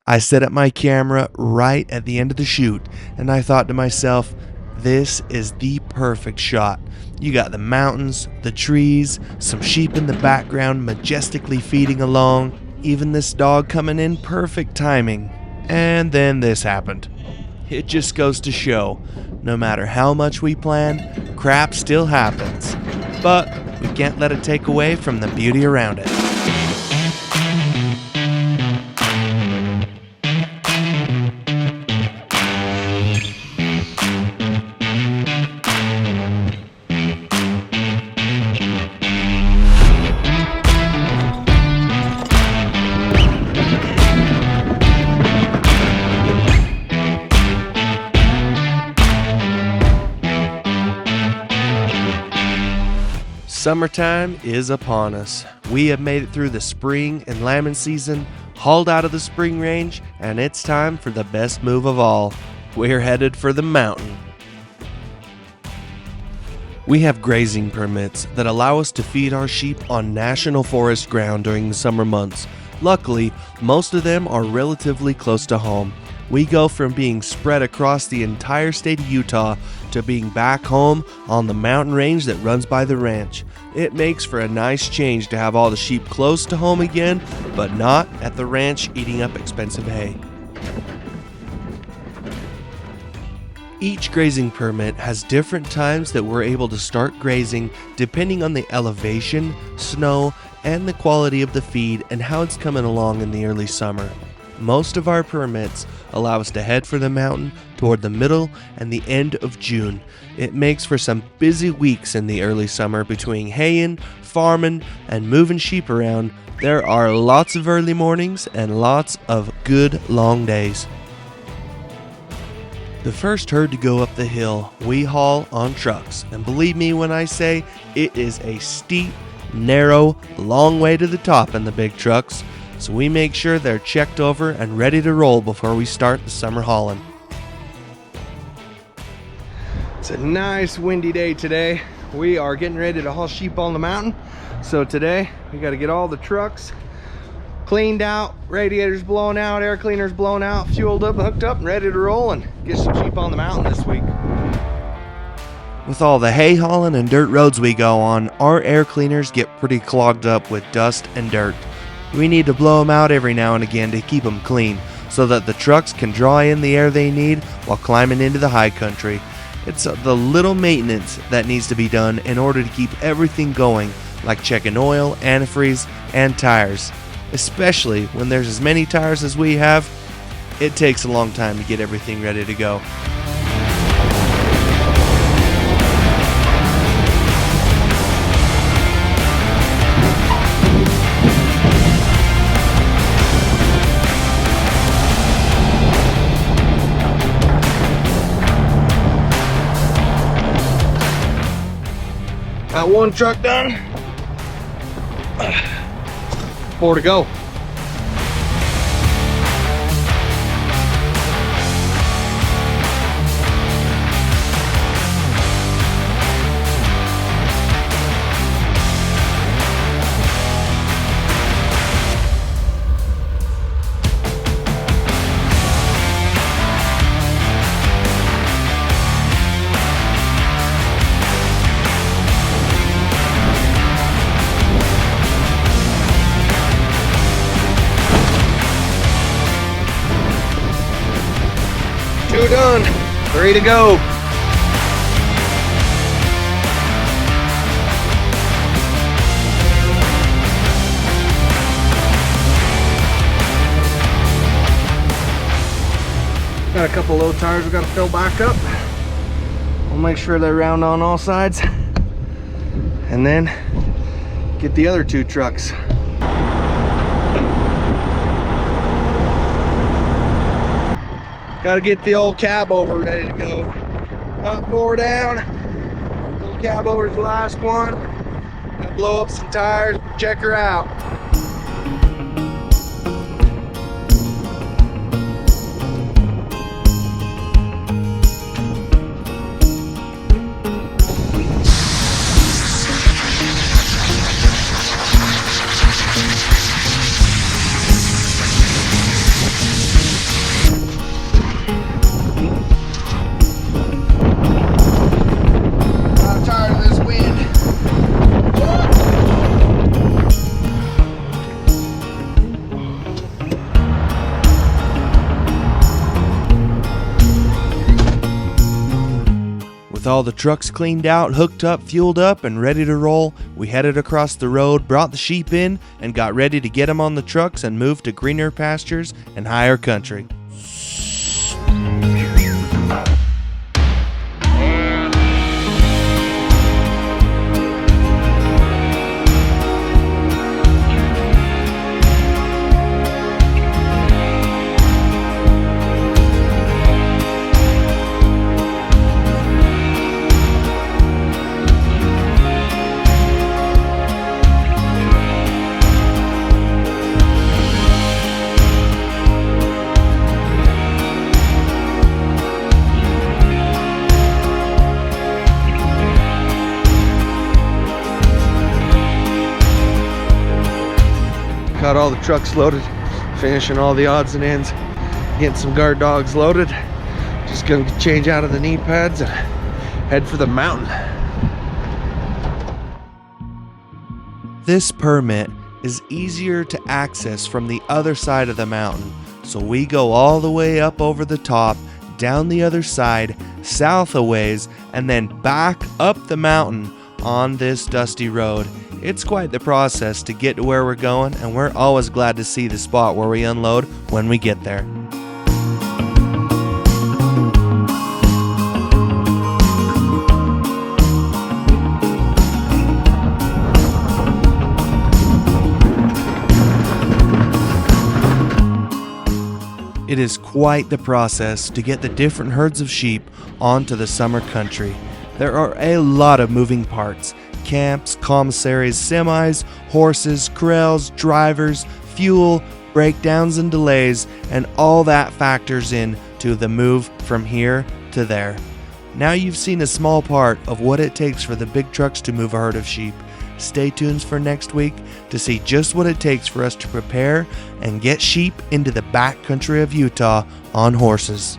I set up my camera right at the end of the shoot, and I thought to myself, this is the perfect shot. You got the mountains, the trees, some sheep in the background majestically feeding along, even this dog coming in perfect timing. And then this happened. It just goes to show, no matter how much we plan, crap still happens. But we can't let it take away from the beauty around it. Summertime is upon us. We have made it through the spring and lambing season, hauled out of the spring range, and it's time for the best move of all. We're headed for the mountain. We have grazing permits that allow us to feed our sheep on national forest ground during the summer months. Luckily, most of them are relatively close to home. We go from being spread across the entire state of Utah to being back home on the mountain range that runs by the ranch. It makes for a nice change to have all the sheep close to home again, but not at the ranch eating up expensive hay. Each grazing permit has different times that we're able to start grazing depending on the elevation, snow, and the quality of the feed and how it's coming along in the early summer. Most of our permits allow us to head for the mountain toward the middle and the end of June. It makes for some busy weeks in the early summer between haying, farming, and moving sheep around. There are lots of early mornings and lots of good long days. The first herd to go up the hill we haul on trucks, and believe me when I say it is a steep, narrow, long way to the top in the big trucks. So we make sure they're checked over and ready to roll before we start the summer hauling. It's a nice windy day today. We are getting ready to haul sheep on the mountain. So today we got to get all the trucks cleaned out, radiators blowing out, air cleaners blowing out, fueled up, hooked up, and ready to roll and get some sheep on the mountain this week. With all the hay hauling and dirt roads we go on, our air cleaners get pretty clogged up with dust and dirt. We need to blow them out every now and again to keep them clean, so that the trucks can draw in the air they need while climbing into the high country. It's the little maintenance that needs to be done in order to keep everything going, like checking oil, antifreeze, and tires. Especially when there's as many tires as we have, it takes a long time to get everything ready to go. Got one truck done. 4 to go. Two done, 3 to go. Got a couple low tires we got to fill back up. We'll make sure they're round on all sides, and then get the other 2 trucks. Got to get the old cab over ready to go. Up, 4 down. Little cab over is the last one. Got to blow up some tires, check her out. all the trucks cleaned out, hooked up, fueled up, and ready to roll, we headed across the road, brought the sheep in, and got ready to get them on the trucks and move to greener pastures and higher country. Got all the trucks loaded, finishing all the odds and ends, getting some guard dogs loaded. Just gonna change out of the knee pads and head for the mountain. This permit is easier to access from the other side of the mountain, so we go all the way up over the top, down the other side, south a ways, and then back up the mountain on this dusty road. It's quite the process to get to where we're going, and we're always glad to see the spot where we unload when we get there. It is quite the process to get the different herds of sheep onto the summer country. There are a lot of moving parts: camps, commissaries, semis, horses, corrals, drivers, fuel, breakdowns and delays, and all that factors in to the move from here to there. Now you've seen a small part of what it takes for the big trucks to move a herd of sheep. Stay tuned for next week to see just what it takes for us to prepare and get sheep into the backcountry of Utah on horses.